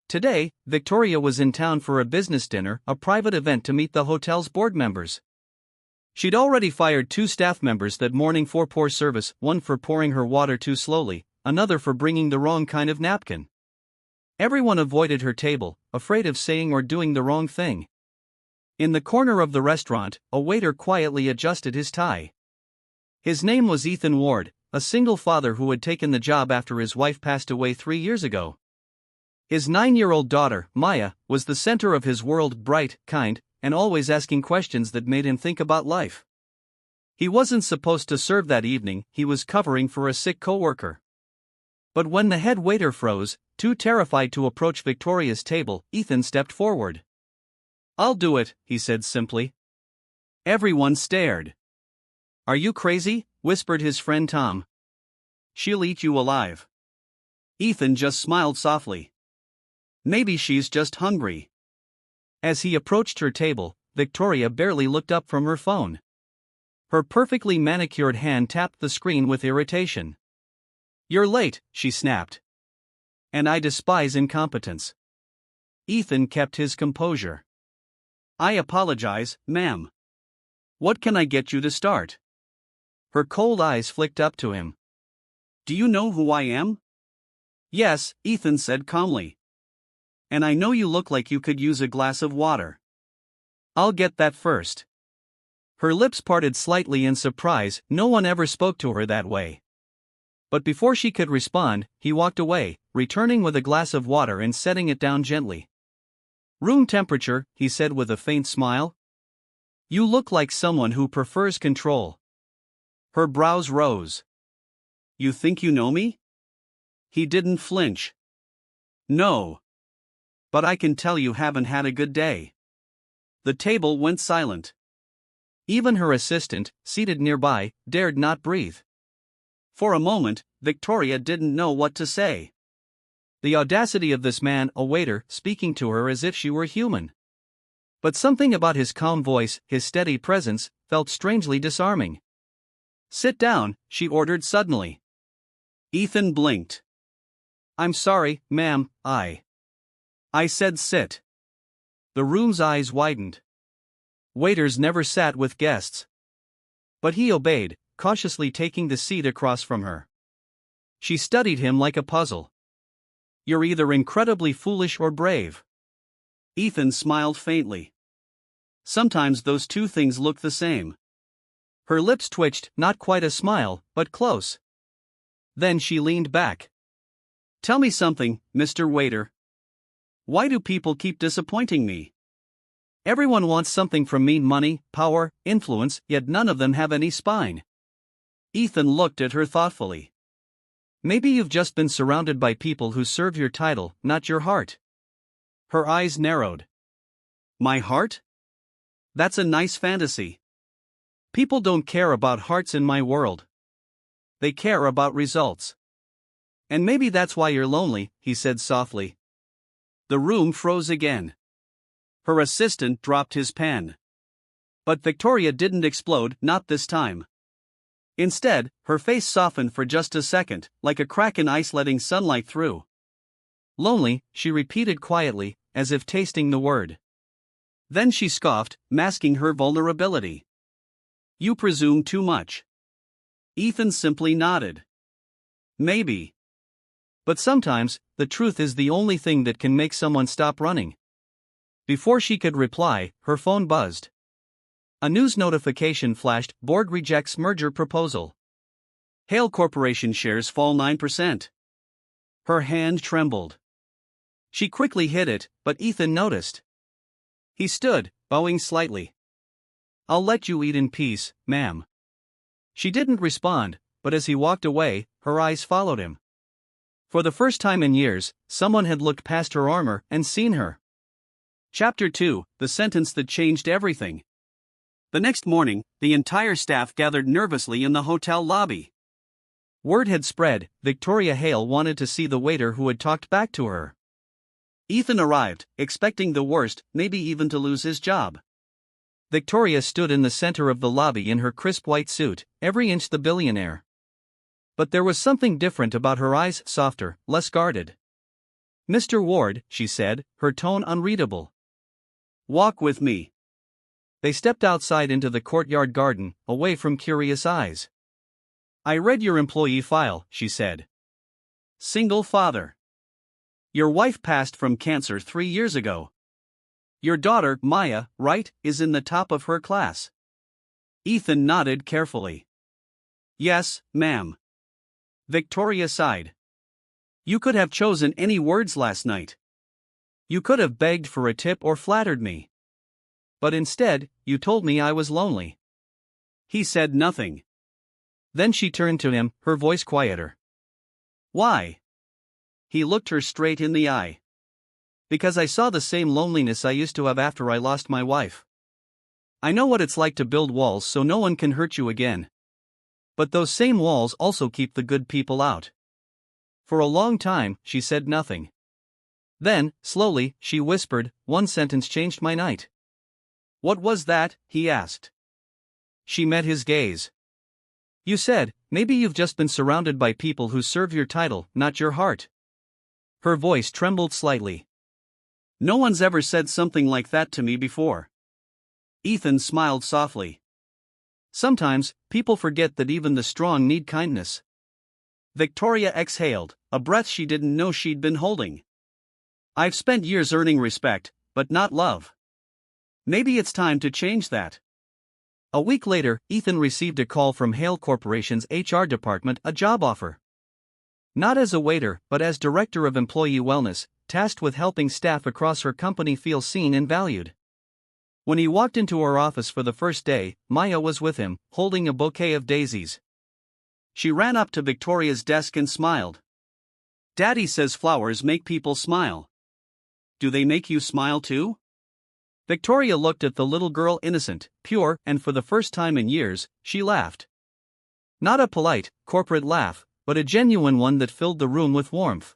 Today, Victoria was in town for a business dinner, a private event to meet the hotel's board members. She'd already fired 2 staff members that morning for poor service, one for pouring her water too slowly, another for bringing the wrong kind of napkin. Everyone avoided her table, afraid of saying or doing the wrong thing. In the corner of the restaurant, a waiter quietly adjusted his tie. His name was Ethan Ward, a single father who had taken the job after his wife passed away 3 years ago. His 9-year-old daughter, Maya, was the center of his world, bright, kind, and always asking questions that made him think about life. He wasn't supposed to serve that evening, he was covering for a sick coworker. But when the head waiter froze, too terrified to approach Victoria's table, Ethan stepped forward. "I'll do it," he said simply. Everyone stared. "Are you crazy?" whispered his friend Tom. "She'll eat you alive." Ethan just smiled softly. "Maybe she's just hungry." As he approached her table, Victoria barely looked up from her phone. Her perfectly manicured hand tapped the screen with irritation. "You're late," she snapped. "And I despise incompetence." Ethan kept his composure. "I apologize, ma'am. What can I get you to start?" Her cold eyes flicked up to him. "Do you know who I am?" "Yes," Ethan said calmly. "And I know you look like you could use a glass of water." "I'll get that first." Her lips parted slightly in surprise, no one ever spoke to her that way. But before she could respond, he walked away, returning with a glass of water and setting it down gently. "Room temperature," he said with a faint smile. "You look like someone who prefers control." Her brows rose. "You think you know me?" He didn't flinch. "No. But I can tell you haven't had a good day." The table went silent. Even her assistant, seated nearby, dared not breathe. For a moment, Victoria didn't know what to say. The audacity of this man, a waiter, speaking to her as if she were human. But something about his calm voice, his steady presence, felt strangely disarming. "Sit down," she ordered suddenly. Ethan blinked. "I'm sorry, ma'am, I said sit." The room's eyes widened. Waiters never sat with guests. But he obeyed, cautiously taking the seat across from her. She studied him like a puzzle. "You're either incredibly foolish or brave." Ethan smiled faintly. "Sometimes those two things look the same." Her lips twitched, not quite a smile, but close. Then she leaned back. "Tell me something, Mr. Waiter. Why do people keep disappointing me? Everyone wants something from me: money, power, influence, yet none of them have any spine." Ethan looked at her thoughtfully. "Maybe you've just been surrounded by people who serve your title, not your heart." Her eyes narrowed. "My heart? That's a nice fantasy. People don't care about hearts in my world. They care about results. And maybe that's why you're lonely," he said softly. The room froze again. Her assistant dropped his pen. But Victoria didn't explode, not this time. Instead, her face softened for just a second, like a crack in ice letting sunlight through. "Lonely," she repeated quietly, as if tasting the word. Then she scoffed, masking her vulnerability. "You presume too much." Ethan simply nodded. "Maybe. But sometimes, the truth is the only thing that can make someone stop running." Before she could reply, her phone buzzed. A news notification flashed: "Board rejects merger proposal. Hale Corporation shares fall 9%. Her hand trembled. She quickly hid it, but Ethan noticed. He stood, bowing slightly. "I'll let you eat in peace, ma'am." She didn't respond, but as he walked away, her eyes followed him. For the first time in years, someone had looked past her armor and seen her. Chapter 2: The Sentence That Changed Everything. The next morning, the entire staff gathered nervously in the hotel lobby. Word had spread: Victoria Hale wanted to see the waiter who had talked back to her. Ethan arrived, expecting the worst, maybe even to lose his job. Victoria stood in the center of the lobby in her crisp white suit, every inch the billionaire. But there was something different about her eyes, softer, less guarded. Mr. Ward, she said, her tone unreadable. Walk with me. They stepped outside into the courtyard garden, away from curious eyes. I read your employee file, she said. Single father. Your wife passed from cancer 3 years ago. Your daughter, Maya, right, is in the top of her class. Ethan nodded carefully. Yes, ma'am. Victoria sighed. You could have chosen any words last night. You could have begged for a tip or flattered me. But instead, you told me I was lonely. He said nothing. Then she turned to him, her voice quieter. Why? He looked her straight in the eye. Because I saw the same loneliness I used to have after I lost my wife. I know what it's like to build walls so no one can hurt you again. But those same walls also keep the good people out. For a long time, she said nothing. Then, slowly, she whispered, one sentence changed my night. What was that? He asked. She met his gaze. You said, maybe you've just been surrounded by people who serve your title, not your heart. Her voice trembled slightly. No one's ever said something like that to me before. Ethan smiled softly. Sometimes, people forget that even the strong need kindness. Victoria exhaled, a breath she didn't know she'd been holding. I've spent years earning respect, but not love. Maybe it's time to change that. A week later, Ethan received a call from Hale Corporation's HR department, a job offer. Not as a waiter, but as Director of Employee Wellness, tasked with helping staff across her company feel seen and valued. When he walked into her office for the first day, Maya was with him, holding a bouquet of daisies. She ran up to Victoria's desk and smiled. Daddy says flowers make people smile. Do they make you smile too? Victoria looked at the little girl, innocent, pure, and for the first time in years, she laughed. Not a polite, corporate laugh, but a genuine one that filled the room with warmth.